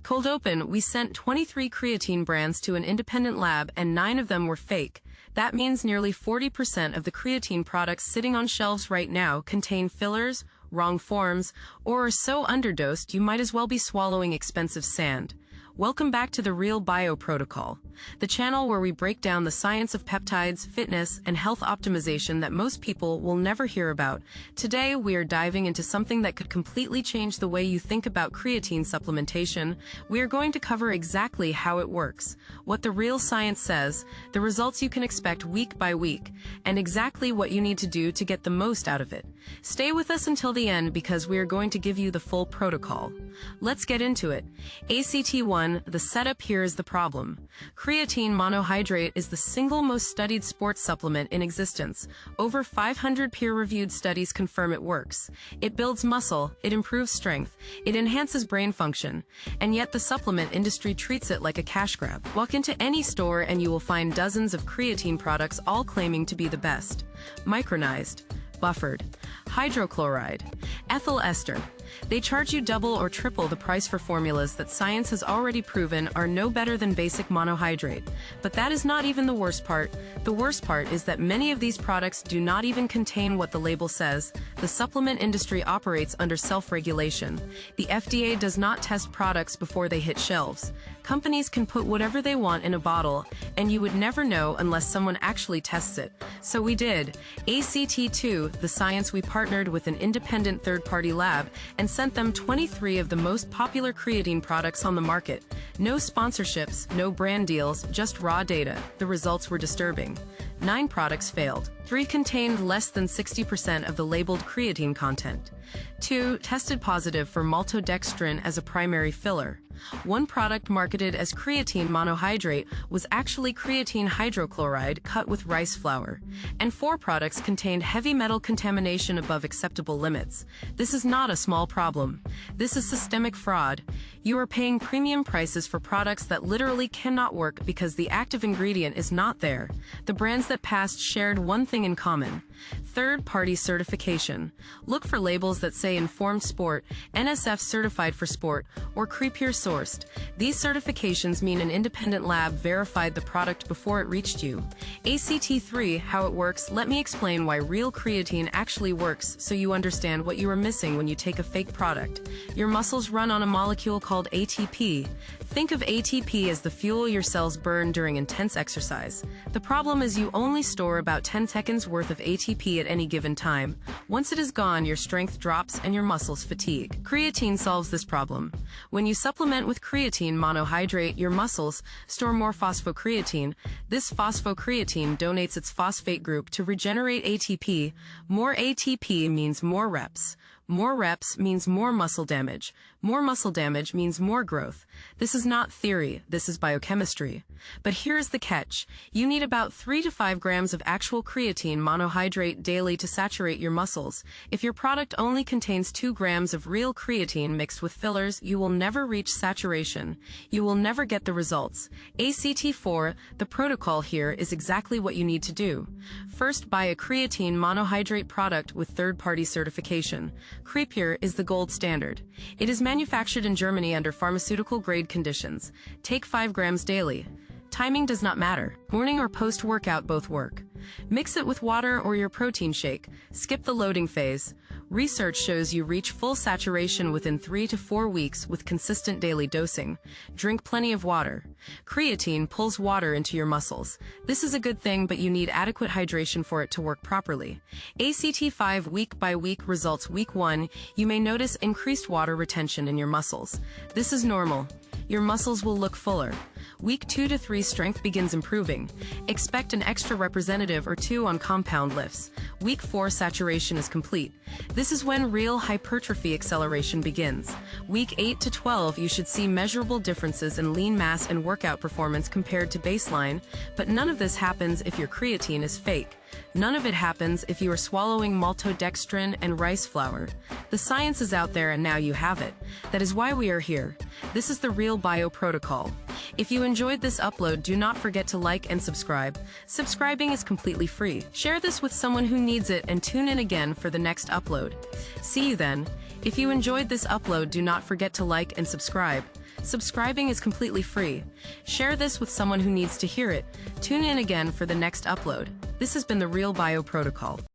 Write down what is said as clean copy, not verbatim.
Cold open, we sent 23 creatine brands to an independent lab and 9 of them were fake. That means nearly 40% of the creatine products sitting on shelves right now contain fillers, wrong forms, or are so underdosed you might as well be swallowing expensive sand. Welcome back to the Real Bio Protocol, the channel where we break down the science of peptides, fitness, and health optimization that most people will never hear about. Today, we are diving into something that could completely change the way you think about creatine supplementation. We are going to cover exactly how it works, what the real science says, the results you can expect week by week, and exactly what you need to do to get the most out of it. Stay with us until the end because we are going to give you the full protocol. Let's get into it. ACT1, the setup here is the problem. Creatine monohydrate is the single most studied sports supplement in existence. Over 500 peer-reviewed studies confirm it works. It builds muscle, it improves strength, it enhances brain function, and yet the supplement industry treats it like a cash grab. Walk into any store and you will find dozens of creatine products all claiming to be the best. Micronized, buffered, hydrochloride, ethyl ester. They charge you double or triple the price for formulas that science has already proven are no better than basic monohydrate. But that is not even the worst part. The worst part is that many of these products do not even contain what the label says. The supplement industry operates under self-regulation. The FDA does not test products before they hit shelves. Companies can put whatever they want in a bottle, and you would never know unless someone actually tests it. So we did. ACT2, the science, we partnered with an independent third-party lab and sent them 23 of the most popular creatine products on the market. No sponsorships, no brand deals, just raw data. The results were disturbing. 9 products failed. 3 contained less than 60% of the labeled creatine content. 2 tested positive for maltodextrin as a primary filler. 1 product marketed as creatine monohydrate was actually creatine hydrochloride cut with rice flour. And 4 products contained heavy metal contamination above acceptable limits. This is not a small problem. This is systemic fraud. You are paying premium prices for products that literally cannot work because the active ingredient is not there. The brands that passed shared one thing in common: third-party certification. Look for labels that say Informed Sport, NSF Certified for Sport, or Creatine sourced. These certifications mean an independent lab verified the product before it reached you. ACT3, how it works. Let me explain why real creatine actually works so you understand what you are missing when you take a fake product. Your muscles run on a molecule called ATP. Think of ATP as the fuel your cells burn during intense exercise. The problem is you only store about 10 seconds worth of ATP at any given time. Once it is gone, your strength drops and your muscles fatigue. Creatine solves this problem. When you supplement with creatine monohydrate, your muscles store more phosphocreatine. This phosphocreatine donates its phosphate group to regenerate ATP. More ATP means more reps. More reps means more muscle damage. More muscle damage means more growth. This is not theory, this is biochemistry. But here's the catch. You need about 3 to 5 grams of actual creatine monohydrate daily to saturate your muscles. If your product only contains 2 grams of real creatine mixed with fillers, you will never reach saturation. You will never get the results. ACT4, the protocol here, is exactly what you need to do. First, buy a creatine monohydrate product with third-party certification. Creatine is the gold standard. It is manufactured in Germany under pharmaceutical-grade conditions. Take 5 grams daily. Timing does not matter. Morning or post-workout both work. Mix it with water or your protein shake. Skip the loading phase. Research shows you reach full saturation within 3 to 4 weeks with consistent daily dosing. Drink plenty of water. Creatine pulls water into your muscles. This is a good thing, but you need adequate hydration for it to work properly. ACT5 week by week results. Week 1, you may notice increased water retention in your muscles. This is normal. Your muscles will look fuller. Week 2 to 3, strength begins improving. Expect an extra representative or 2 on compound lifts. Week 4, saturation is complete. This is when real hypertrophy acceleration begins. Week 8 to 12, you should see measurable differences in lean mass and workout performance compared to baseline, but none of this happens if your creatine is fake. None of it happens if you are swallowing maltodextrin and rice flour. The science is out there and now you have it. That is why we are here. This is the Real Bio Protocol. If you enjoyed this upload, do not forget to like and subscribe. Subscribing is completely free. Share this with someone who needs it and tune in again for the next upload. See you then. If you enjoyed this upload, do not forget to like and subscribe. Subscribing is completely free. Share this with someone who needs to hear it. Tune in again for the next upload. This has been the Real Bio Protocol.